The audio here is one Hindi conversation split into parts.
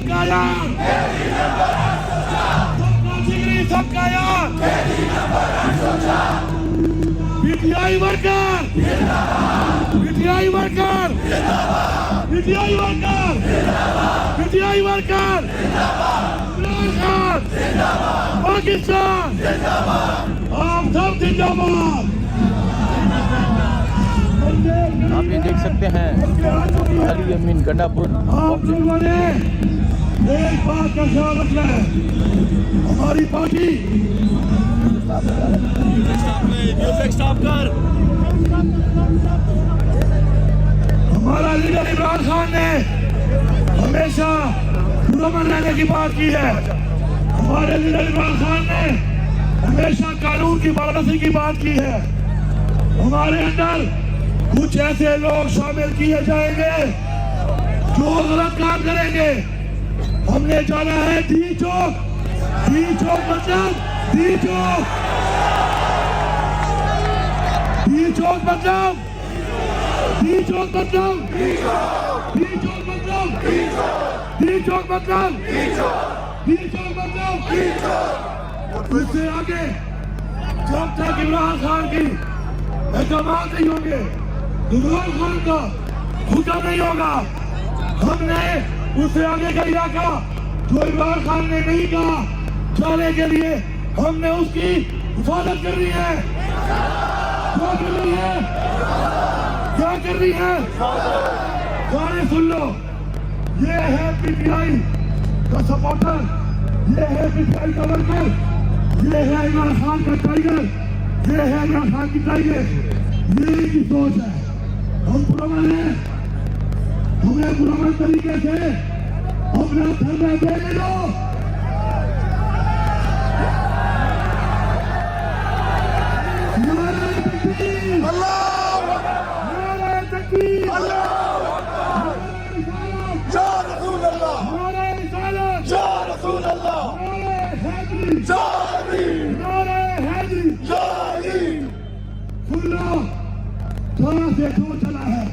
सबका यार, सबका जिगरी सबका यार, PTI worker, PTI worker, PTI worker, PTI worker, Pakistan, आप सब जिंदाबाद। आप ये देख सकते हैं अली अमीन गंडापुर। आप लोगों ने एक बात का ख्याल रखना है, हमारी पार्टी हमारा लीडर इमरान खान ने हमेशा पुरअमन रहने की बात की है। हमारे लीडर इमरान खान ने हमेशा कानून की पाबंदी की बात की है। हमारे अंदर कुछ ऐसे लोग शामिल किए जाएंगे जो गलत काम करेंगे। हमने जाना है डी चौक, डी चौक मतलब डी चौक, डी चौक मतलब डी चौक मतलब डी चौक मतलब डी चौक मतलब डी चौक मतलब। उससे आगे जब तक इमरान खान की एहतमाद नहीं होंगे, इमरान खान का हुक्म नहीं होगा, हमने उससे आगे का इलाका जो इमरान खान ने नहीं कहा जाने के लिए हमने उसकी हिफाजत करनी है। क्या कर रही है, क्या कर रही है? गाने सुन लो, ये है पीटीआई का सपोर्टर, ये है पीटीआई का वर्कर, ये है इमरान खान का टाइगर, ये है इमरान खान की टाइगर। ये की सोच है। हम पुरअमन हैं, हमें पुरअमन तरीके से अपना धरना देने दो। नारे तकबीर, नारे तकबीर, या रसूल अल्लाह, नारे रिसालत, या रसूल अल्लाह, नारे हैदरी, या अली, नारे हैदरी। या अली। सुन लो, जहाँ से जो चला है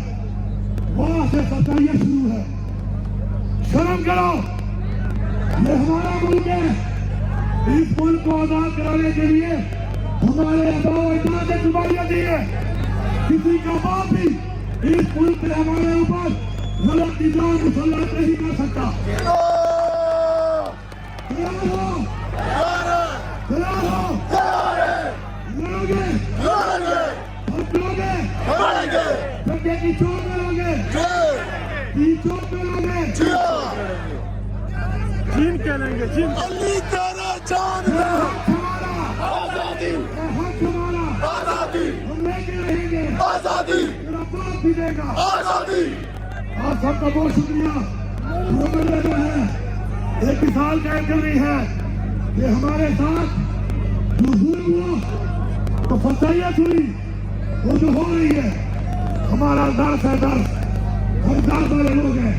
वहाँ से सच्चाई शुरू है। शर्म करो, ये हमारा मुल्क है। इस मुल्क को आजाद कराने के लिए हमारे अदाओं ने कुर्बानियां दी है। किसी का बाप भी इस मुल्क से हमारे ऊपर गलत निजाम मुसल्लत नहीं कर सकता। लड़ोगे की चोट में लोगे, चोट में लोगे, चीन कह लेंगे, चीन। अली तेरा जान है, हमारा आजादी, हक हमारा, आजादी, हम लेके रहेंगे, आजादी, तेरा बाप भी देगा। आजादी। आप सबका बहुत शुक्रिया। पुरअमन जो है एक मिसाल कायम कर रही है कि हमारे साथ जो हुआ तो फसाइयत हुई, वो जो हो रही है हमारा दर्द है, दर्द हम दर्द वाले लोग हैं।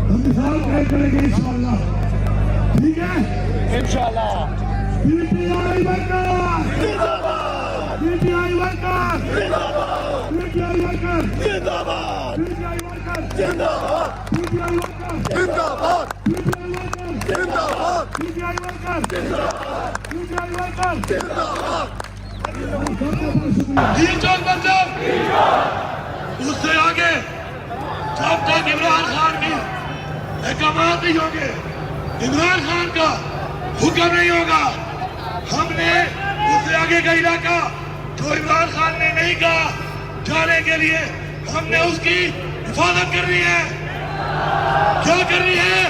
हम मिसाल कायम करेंगे इंशाअल्लाह, ठीक है इंशाअल्लाह। PTI worker, PTI worker, PTI worker, जिंदाबाद, पीटीआई वर्कर, जिंदाबाद, पीटीआई वर्कर, जिंदाबाद, पीटीआई वर्कर, जिंदाबाद, पीटीआई वर्कर, पीटीआई वर्कर। जिंदाबाद। डी चौक मतलब उससे आगे जब तक इमरान खान की अहकामात नहीं होंगे, इमरान खान का हुक्म नहीं होगा, हमने उससे आगे का इलाका जो इमरान खान ने नहीं कहा जाने के लिए हमने उसकी हिफाजत करनी है। क्या करनी है,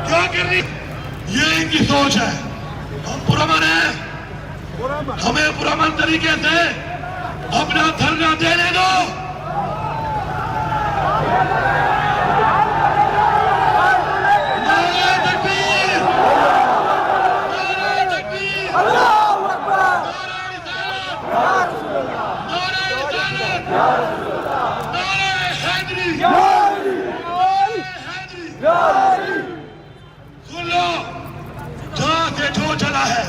क्या करनी? ये इनकी सोच है। हम पुरअमन हैं, हमें पुरअमन तरीके से अपना धरना देने दो। नारे तकबीर, नारे तकबीर, अल्लाहू अकबर, नारे रिसालत, नारे नारे रिसालत, नारे हैदरी, हैदरी। सुन लो, जहाँ से जो चला है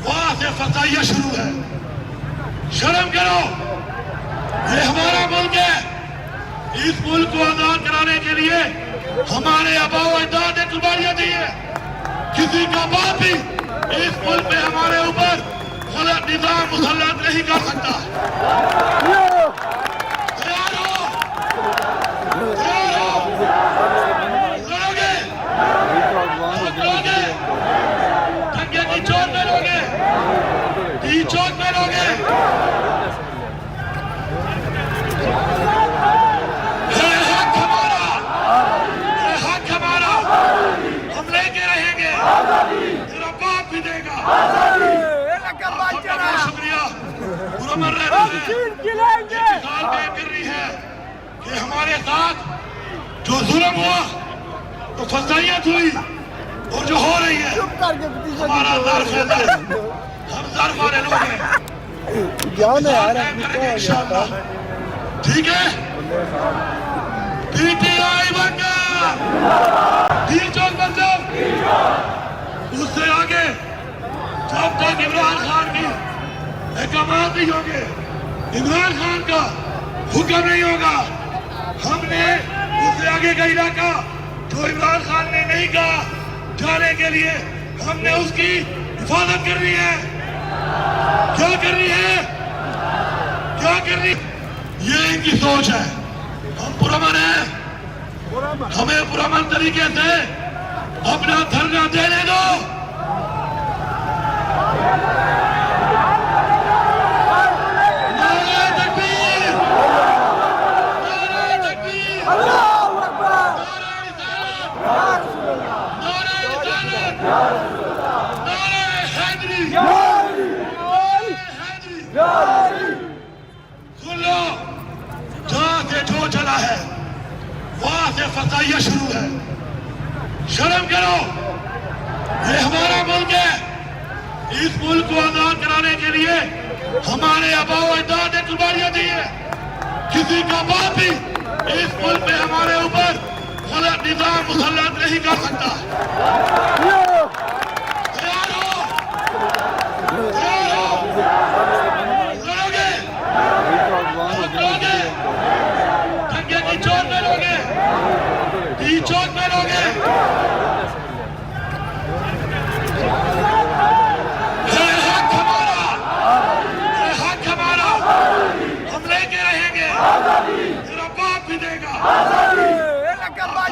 वहां से फसाइयां शुरू है। शर्म करो, ये हमारा मुल्क है। इस मुल्क को आजाद कराने के लिए हमारे आबाओ अजदाद ने कुर्बानियां दी है। किसी का बाप भी इस मुल्क में हमारे ऊपर गलत निजाम मुसल्लत नहीं कर सकता। तैयार हो? तैयार हो? लड़ोगे? लड़ोगे? दंगे की चोट में लोगे? की चोट में लोगे? ये हक हमारा, ये हक हमारा, हम लेके रहेंगे, तेरा बाप भी देगा। बहुत शुक्रिया। पुरअमन रहना है। मिसाल कायम कर रही है कि हमारे साथ जो जुल्म हुआ, तो फसाइयत हुई और जो हो रही है, हमारा ज़र्फ है, हम ज़र्फ वाले लोग हैं। जान है यार इंशाअल्लाह, ठीक है। पीटीआई बंगा, दी चौक मतलब उससे आगे जब तक इमरान खान की अहकामात नहीं होंगे, इमरान खान का हुक्म नहीं होगा, हमने उससे आगे का इलाका जो इमरान खान ने नहीं कहा जाने के लिए, हमने उसकी हिफाजत करनी है। क्या करनी है? क्या करनी? ये इनकी सोच है। हम पुरअमन हैं, हमें पुरअमन तरीके से अपना धरना देने दो। नारे तकबीर, नारे तकबीर, अल्लाहू अकबर नारे रिसालत, नारे रिसालत, नारे हैदरी, नारे हैदरी। सुन लो, जहां से जो चला है वहां से फसाइया शुरू है। शर्म करो, ये हमारा मुल्क है। इस मुल्क को आजाद कराने के लिए हमारे आबाओ अजदाद ने कुर्बानियां दी है। किसी का बाप भी इस मुल्क में हमारे ऊपर गलत निजाम मुसल्लत नहीं कर सकता। तैयार हो? तैयार हो? लड़ोगे? लड़ोगे? दंगे की चोट में लोगे? की चोट में लोगे? ये हक हमारा, ये हक हमारा, हम लेके रहेंगे, तेरा बाप भी देगा। बहुत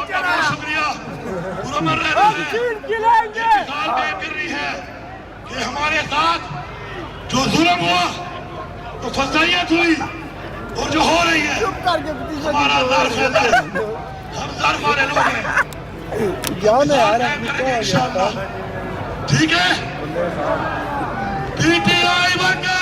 शुक्रिया। पुरअमन रहना है। मिसाल कायम कर रही है कि हमारे साथ जो जुल्म हुआ, तो फसाइयत हुई और जो हो रही है, हमारा ज़र्फ है, हम ज़र्फ वाले लोग हैं। जान है यार इंशाअल्लाह, ठीक है। पीटीआई बंगा।